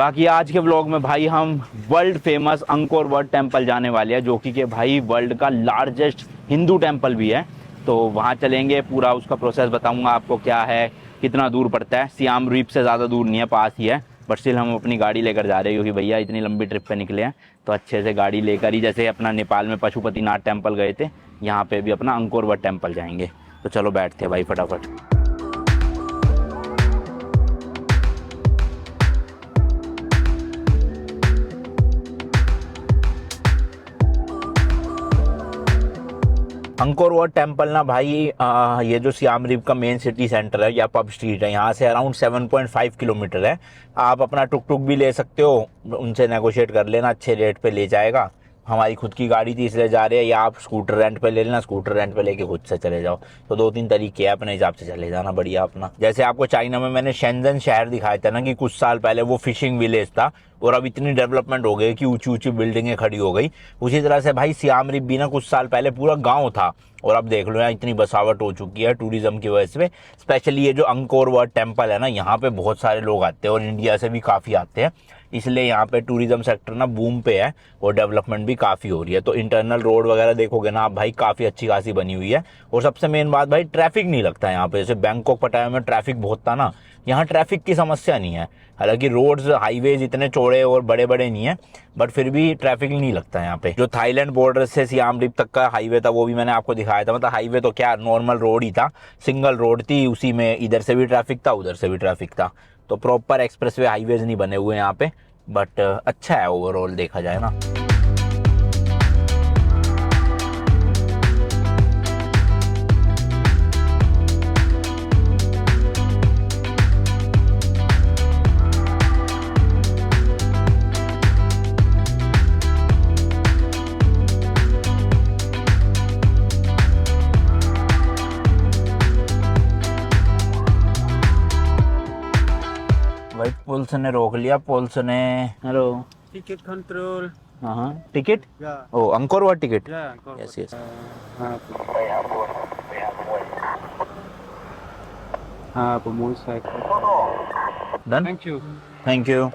बाकी आज के ब्लॉग में भाई हम world famous Angkor Wat temple जाने वाले हैं, जो कि भाई वर्ल्ड का लार्जेस्ट हिंदू टेम्पल भी है। तो वहाँ चलेंगे, पूरा उसका प्रोसेस बताऊंगा आपको, क्या है, कितना दूर पड़ता है। सियाम रीप से ज़्यादा दूर नहीं है, पास ही है। बट स्टिल हम अपनी गाड़ी लेकर जा रहे हैं, क्योंकि भैया इतनी लंबी ट्रिप पे निकले हैं तो अच्छे से गाड़ी लेकर ही, जैसे अपना नेपाल में पशुपतिनाथ टेम्पल गए थे, यहाँ पे भी अपना अंकोर वाट टेम्पल जाएंगे। तो चलो बैठते हैं भाई फटाफट। अंकोर वाट टेम्पल ना भाई, ये जो सियाम रीप का मेन सिटी सेंटर है या पब स्ट्रीट है, यहाँ से अराउंड 7.5 किलोमीटर है। आप अपना टुक टुक भी ले सकते हो, उनसे नेगोशिएट कर लेना, अच्छे रेट पे ले जाएगा। हमारी खुद की गाड़ी थी इसलिए जा रहे हैं, या आप स्कूटर रेंट पे ले लेना, स्कूटर रेंट पे लेके खुद से चले जाओ। तो 2-3 तरीके हैं, अपने हिसाब से चले जाना बढ़िया अपना। जैसे आपको चाइना में मैंने शेंजन शहर दिखाया था ना, कि कुछ साल पहले वो फिशिंग विलेज था और अब इतनी डेवलपमेंट हो गई कि ऊंची ऊंची बिल्डिंगें खड़ी हो गई। उसी तरह से भाई सियाम रीप भी ना कुछ साल पहले पूरा गाँव था, और अब देख लो यहाँ इतनी बसावट हो चुकी है टूरिज्म की वजह से। स्पेशली ये जो अंकोर वाट टेम्पल है ना, यहाँ पे बहुत सारे लोग आते हैं और इंडिया से भी काफ़ी आते हैं, इसलिए यहाँ पे टूरिज्म सेक्टर ना बूम पे है और डेवलपमेंट भी काफ़ी हो रही है। तो इंटरनल रोड वगैरह देखोगे ना आप भाई, काफ़ी अच्छी खासी बनी हुई है। और सबसे मेन बात भाई, ट्रैफिक नहीं लगता है यहाँ पे। जैसे बैंकॉक पटाया में ट्रैफिक बहुत था ना, यहाँ ट्रैफिक की समस्या नहीं है। हालांकि रोड्स हाईवेज इतने चौड़े और बड़े बड़े नहीं है, बट फिर भी ट्रैफिक नहीं लगता है यहाँ पे। जो थाईलैंड बॉर्डर से सियाम रीप तक का हाईवे था वो भी मैंने आपको दिखाया था। मतलब हाईवे तो क्या, नॉर्मल रोड ही था, सिंगल रोड थी, उसी में इधर से भी ट्रैफिक था, उधर से भी ट्रैफिक था। तो प्रॉपर एक्सप्रेसवे हाईवेज नहीं बने हुए यहाँ पे, बट अच्छा है ओवरऑल देखा जाए ना। भाई पुलिस ने रोक लिया, पुलिस ने। Hello, Ticket control. हाँ ticket, Yeah. Oh Angkor Wat ticket, Yeah. Go yes for yes. the motorcycle. Done, Thank you. Thank you,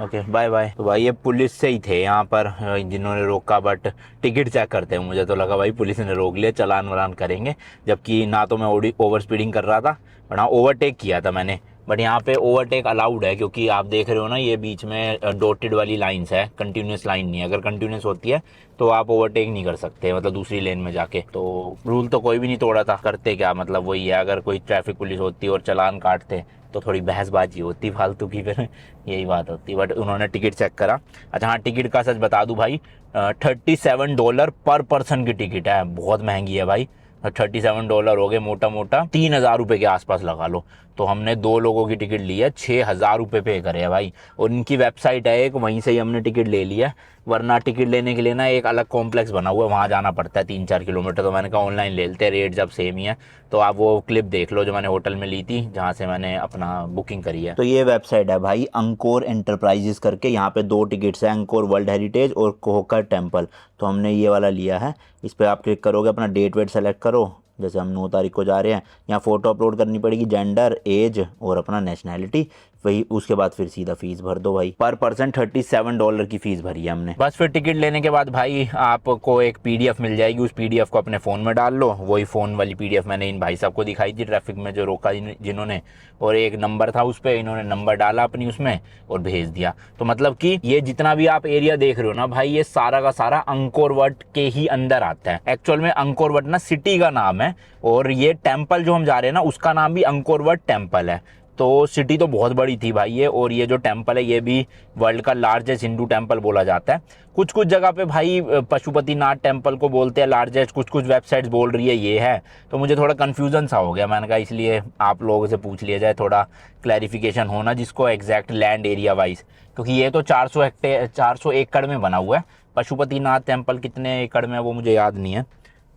okay bye bye. तो भाई ये पुलिस से ही थे यहाँ पर जिन्होंने रोका, बट टिकट चेक करते हैं। मुझे तो लगा भाई पुलिस ने रोक लिया, चलान वलान करेंगे, जबकि ना तो मैं ओवर स्पीडिंग कर रहा था, बट हाँ ओवरटेक किया था मैंने। बट यहाँ पे ओवरटेक अलाउड है, क्योंकि आप देख रहे हो ना ये बीच में डॉटेड वाली लाइन्स है, कंटिन्यूस लाइन नहीं है। अगर कंटिन्यूस होती है तो आप ओवरटेक नहीं कर सकते, मतलब दूसरी लेन में जाके। तो रूल तो कोई भी नहीं तोड़ा था, करते क्या मतलब वही है, अगर कोई ट्रैफिक पुलिस होती और चलान काटते तो थोड़ी बहसबाजी होती फालतू की, फिर यही बात होती। बट उन्होंने टिकट चेक करा। अच्छा हाँ, टिकट का सच बता दूं भाई, $37 पर पर्सन की टिकट है, बहुत महंगी है भाई। $37 हो गए, मोटा मोटा 3,000 रुपये के आसपास लगा लो। तो हमने 2 लोगों की टिकट ली है, 6,000 रुपये पे करे है भाई। और इनकी वेबसाइट है एक, वहीं से ही हमने टिकट ले लिया है। वरना टिकट लेने के लिए ना एक अलग कॉम्प्लेक्स बना हुआ है, वहाँ जाना पड़ता है 3-4 किलोमीटर। तो मैंने कहा ऑनलाइन ले लेते हैं, रेट जब सेम ही है। तो आप वो क्लिप देख लो जो मैंने होटल में ली थी, जहाँ से मैंने अपना बुकिंग करी है। तो ये वेबसाइट है भाई अंकोर एंटरप्राइजेस करके, यहाँ पे 2 टिकट्स हैं, अंकोर वर्ल्ड हेरिटेज और कोहकर टेम्पल। तो हमने ये वाला लिया है। इस पर आप क्लिक करोगे, अपना डेट वेट सेलेक्ट करो, जैसे हम 9 तारीख को जा रहे हैं। यहाँ फ़ोटो अपलोड करनी पड़ेगी, जेंडर, एज और अपना नेशनैलिटी, वही। उसके बाद फिर सीधा फीस भर दो भाई। पर पर्सन $37 की फीस भरी है हमने। बस फिर टिकट लेने के बाद भाई आपको एक PDF मिल जाएगी, उस PDF को अपने फ़ोन में डाल लो। वही फ़ोन वाली PDF मैंने इन भाई साहब को दिखाई थी ट्रैफिक में जो रोका जिन्होंने, और एक नंबर था उस पर, इन्होंने नंबर डाला अपनी उसमें और भेज दिया। तो मतलब कि ये जितना भी आप एरिया देख रहे हो ना भाई, ये सारा का सारा अंकोर वाट के ही अंदर आता है। एक्चुअल में अंकोर वाट ना सिटी का नाम है, और ये टेम्पल जो हम जा रहे हैं ना उसका नाम भी अंकोर वाट टेम्पल है। तो सिटी तो बहुत बड़ी थी भाई ये, और ये जो टेम्पल है ये भी वर्ल्ड का लार्जेस्ट हिंदू टेम्पल बोला जाता है। कुछ कुछ जगह पे भाई पशुपतिनाथ टेम्पल को बोलते हैं लार्जेस्ट, कुछ कुछ वेबसाइट्स बोल रही है ये है। तो मुझे थोड़ा कन्फ्यूजन सा हो गया, मैंने कहा इसलिए आप लोगों से पूछ लिया जाए, थोड़ा क्लैरिफिकेशन होना जिसको एग्जैक्ट लैंड एरिया वाइज। क्योंकि ये तो 400 एकड़ में बना हुआ है। पशुपतिनाथ टेम्पल कितने एकड़ में है वो मुझे याद नहीं है,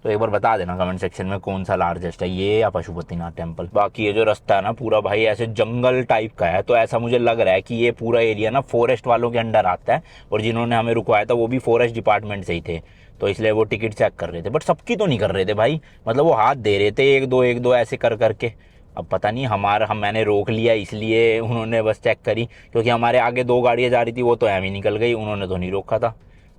तो एक बार बता देना कमेंट सेक्शन में कौन सा लार्जेस्ट है, ये या पशुपतिनाथ टेम्पल। बाकी ये जो रास्ता है ना पूरा भाई ऐसे जंगल टाइप का है, तो ऐसा मुझे लग रहा है कि ये पूरा एरिया ना फॉरेस्ट वालों के अंडर आता है, और जिन्होंने हमें रुकवाया था वो भी फॉरेस्ट डिपार्टमेंट से ही थे। तो इसलिए वो टिकट चेक कर रहे थे, बट सबकी तो नहीं कर रहे थे भाई, मतलब वो हाथ दे रहे थे एक दो ऐसे कर करके। अब पता नहीं मैंने रोक लिया इसलिए उन्होंने बस चेक करी, क्योंकि हमारे आगे 2 गाड़ियाँ जा रही थी, वो तो एम ही निकल गई, उन्होंने तो नहीं रोका था।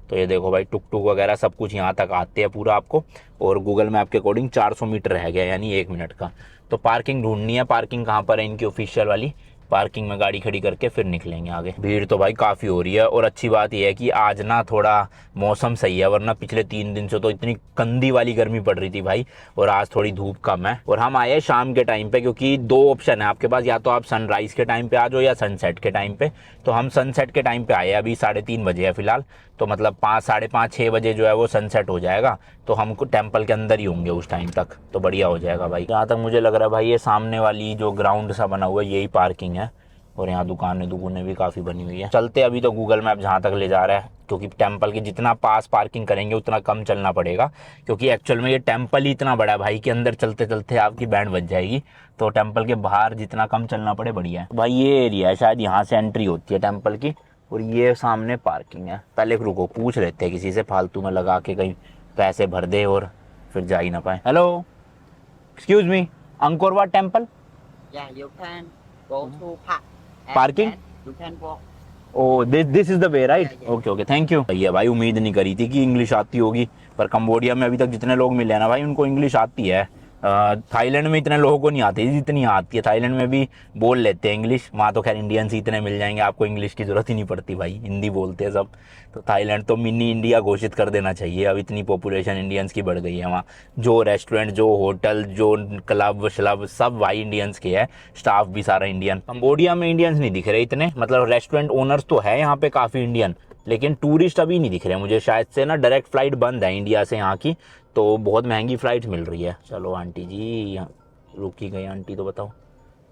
तो ये देखो भाई टुक टुक वगैरह सब कुछ यहाँ तक आते हैं पूरा आपको, और गूगल मैप के अकॉर्डिंग 400 मीटर रह गया, यानी 1 मिनट का। तो पार्किंग ढूंढनी है, पार्किंग कहाँ पर है इनकी ऑफिशियल वाली, पार्किंग में गाड़ी खड़ी करके फिर निकलेंगे आगे। भीड़ तो भाई काफ़ी हो रही है, और अच्छी बात यह है कि आज ना थोड़ा मौसम सही है, वरना पिछले 3 दिन से तो इतनी कंदी वाली गर्मी पड़ रही थी भाई, और आज थोड़ी धूप कम है। और हम आए शाम के टाइम पे, क्योंकि 2 ऑप्शन है आपके पास, या तो आप सनराइज के टाइम पे आ जाओ या सनसेट के टाइम पे। तो हम सनसेट के टाइम पे आए, अभी 3:30 बजे है फिलहाल, तो मतलब 5, साढ़े 5, 6 बजे जो है वो सनसेट हो जाएगा, तो हमको टेम्पल के अंदर ही होंगे उस टाइम तक, तो बढ़िया हो जाएगा भाई। जहाँ तक मुझे लग रहा है भाई ये सामने वाली जो ग्राउंड सा बना हुआ है यही पार्किंग है, और यहाँ दुकानें भी काफ़ी बनी हुई है। चलते अभी तो गूगल मैप जहाँ तक ले जा रहा है, क्योंकि टेम्पल के जितना पास पार्किंग करेंगे उतना कम चलना पड़ेगा, क्योंकि एक्चुअल में ये टेम्पल ही इतना बड़ा है भाई कि अंदर चलते चलते आपकी बैंड बज जाएगी, तो टेम्पल के बाहर जितना कम चलना पड़े बढ़िया है भाई। ये एरिया है, शायद यहाँ से एंट्री होती है टेम्पल की, और ये सामने पार्किंग है। पहले रुको पूछ लेते हैं किसी से, फालतू में लगा के कहीं पैसे भर दे और फिर जा ही ना पाए। Hello, excuse me, Angkor Wat temple? Yeah, you can go to park. and Parking? then You can walk. Oh this is the way right, Yeah, yeah. Okay okay thank you. भैया भाई उम्मीद नहीं करी थी कि इंग्लिश आती होगी, पर कंबोडिया में अभी तक जितने लोग मिले हैं ना भाई उनको इंग्लिश आती है। थाईलैंड में इतने लोगों को नहीं आती जितनी आती है, थाईलैंड में भी बोल लेते हैं इंग्लिश, वहाँ तो खैर इंडियंस ही इतने मिल जाएंगे, आपको इंग्लिश की ज़रूरत ही नहीं पड़ती भाई, हिंदी बोलते हैं सब। तो थाईलैंड तो मिनी इंडिया घोषित कर देना चाहिए, अब इतनी पॉपुलेशन इंडियंस की बढ़ गई है वहाँ। जो रेस्टोरेंट, जो होटल, जो क्लब श्लब सब भाई इंडियंस के है, स्टाफ भी सारा इंडियन। कंबोडिया में इंडियंस नहीं दिख रहे इतने, मतलब रेस्टोरेंट ओनर्स तो है यहाँ पे काफ़ी इंडियन, लेकिन टूरिस्ट अभी नहीं दिख रहे मुझे, शायद से ना डायरेक्ट फ्लाइट बंद है इंडिया से यहाँ की, तो बहुत महंगी फ़्लाइट मिल रही है। चलो आंटी जी, रुकी गई आंटी तो बताओ,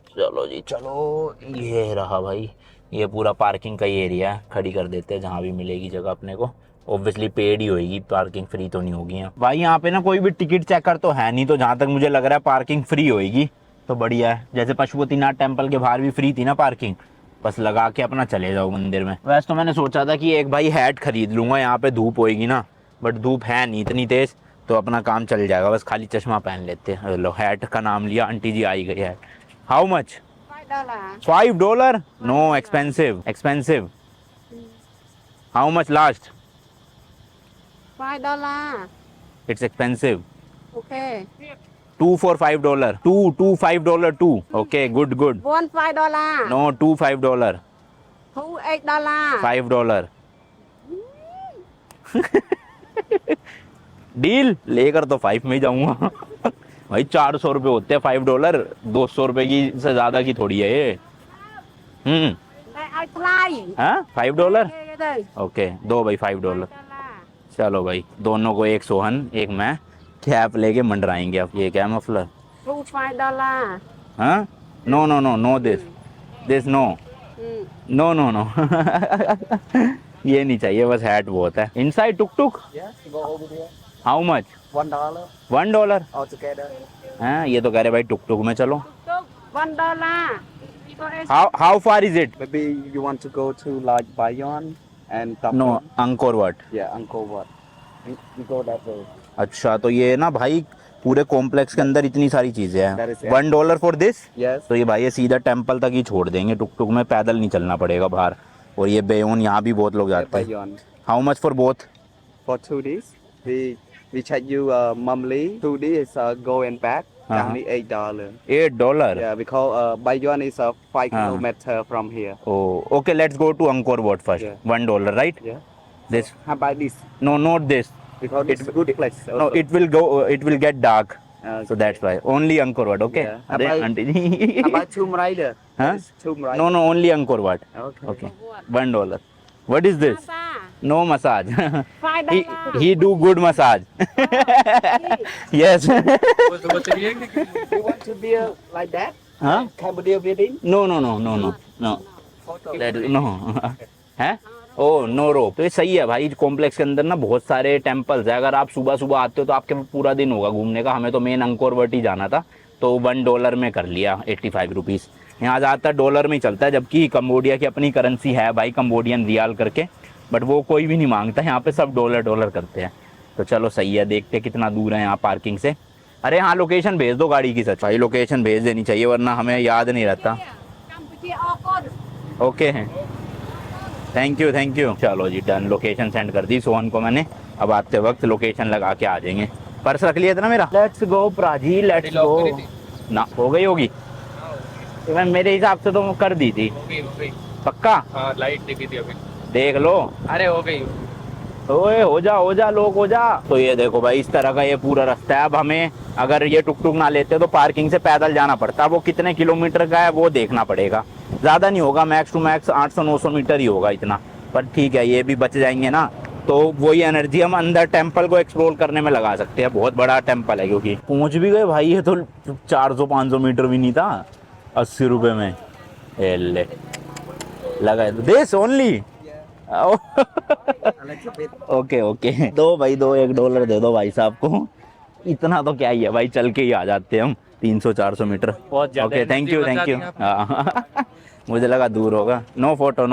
चलो जी चलो, ये रहा भाई, ये पूरा पार्किंग का ही एरिया है, खड़ी कर देते हैं जहाँ भी मिलेगी जगह अपने को, ऑब्वियसली पेड ही होगी, पार्किंग फ्री तो नहीं होगी यहाँ भाई। यहाँ पे ना कोई भी टिकट चेकर तो है नहीं, तो जहाँ तक मुझे लग रहा है पार्किंग फ्री होगी, तो बढ़िया है। जैसे पशुपतिनाथ टेम्पल के बाहर भी फ्री थी ना पार्किंग, बस लगा के अपना चले जाओ मंदिर में। वैसे तो मैंने सोचा था कि एक भाई हैट खरीद लूँगा, यहाँ पे धूप होएगी ना, बट धूप है नहीं इतनी तेज़, तो अपना काम चल जाएगा, बस खाली चश्मा पहन लेते हैं। लो हैट का नाम लिया, आंटी जी आई गई hat. How much? $5. $5? No, expensive expensive. How much last? $5. It's expensive. Okay. 2 for $5. 2 $5 2. Okay, good good. One $5. No, 2 $5. 2 $8. $5. Deal लेकर तो 5 में ही जाऊंगा भाई। 400 रुपये होते हैं $5, 200 रुपये की से ज्यादा की थोड़ी है ये। I fly. हाँ $5? đây. ओके दो भाई $5। चलो भाई, दोनों को एक सोहन एक मैं कैप लेके मंडराएंगे। अब ये क्या मफलर? $5. हाँ, no no no no, this no no no no ये नहीं चाहिए, बस हैट बहुत है। Inside tuk tuk Yes, go over there. How much? $1 $1? altogether. हाँ, ये तो कह रहे भाई टुक टुक में चलो। $1. How far is it? Maybe you want to go to like Bayon and Tapon. No, Angkor Wat. Yeah, Angkor Wat. You go that way. अच्छा, तो ये ना भाई पूरे कॉम्प्लेक्स के अंदर इतनी सारी चीजें हैं। That is it. $1 for this? Yes. तो ये भाई ये सीधा टेम्पल तक ही छोड़ देंगे, टुक टुक में पैदल नहीं चलना पड़ेगा बाहर। और ये बेयोन, यहाँ भी बहुत लोग जाते हैं। Bayon. How much for both? For 2 days, we charge you monthly. 2 days go and back. Only $8. $8? Yeah, because Bayon is 5 हाँ. kilometer from here. Oh, okay, let's go to Angkor Wat first. Yeah. $1, right? Yeah. This? How about this? No, not this. Because it's a good place. No, also. it will go. It will get dark. Okay. So that's why only Angkor Wat. Okay. Yeah. अरे How aunty ji. about Tomb Raider? Huh? That is Tomb Raider. No, no, only Angkor Wat. Okay. Okay. $1. What is this? No massage. $5. he do good massage. Yes. You want to be like that? Huh? Cambodia wedding? No, no, no, no, no, no. That no. है? Oh no रोप। तो ये सही है भाई, complex के अंदर ना बहुत सारे टेम्पल्स है। अगर आप सुबह सुबह आते हो तो आपके पास पूरा दिन होगा घूमने का। हमें तो मेन अंकोर वाट ही जाना था, तो $1 में कर लिया, 85 रुपीज़। यहाँ ज़्यादातर डॉलर में ही चलता है, जबकि कंबोडिया की अपनी करेंसी है भाई, कंबोडियन रियाल करके, बट वो कोई भी नहीं मांगता। यहाँ पे सब डॉलर करते हैं। तो चलो सही है, देखते कितना दूर है यहाँ पार्किंग से। अरे हाँ लोकेशन भेज दो गाड़ी की, सच भाई लोकेशन भेज देनी चाहिए वरना हमें याद नहीं रहता। ओके हैं, थैंक यू। चलो जी डन, लोकेशन सेंड कर दी सोहन को मैंने। अब आते वक्त लोकेशन लगा के आ जाएंगे। पर्स रख लिया था ना मेरा। लेट्स गो प्राजी, लेट्स गो। ना हो गई होगी इवन मेरे हिसाब से तो वो कर दी थी। पक्का? हाँ लाइट दिखी थी अभी। देख लो। अरे हो गई। ओए हो जा लोग हो जा। तो ये देखो भाई इस तरह का ये पूरा रास्ता है। अब हमें अगर ये टुक टुक ना लेते तो पार्किंग से पैदल जाना पड़ता। वो कितने किलोमीटर का है वो देखना पड़ेगा। ज़्यादा नहीं होगा, मैक्स टू मैक्स 800-900 मीटर ही होगा इतना। पर ठीक है, ये भी बच जाएंगे ना, तो वही एनर्जी हम अंदर टेम्पल को एक्सप्लोर करने में लगा सकते हैं। बहुत बड़ा टेम्पल है क्योंकि पहुंच भी गए भाई। ये तो 400-500 मीटर भी नहीं था 80 रुपये में। ले लगा दिस ओनली। ओके दो भाई, दो $1 दे दो भाई साहब को। इतना तो क्या ही है भाई, चल के ही आ जाते हैं हम 300-400 मीटर। बहुत ज्यादा ओके थैंक यू। energy बचा दी हाँ मुझे लगा दूर होगा। No photo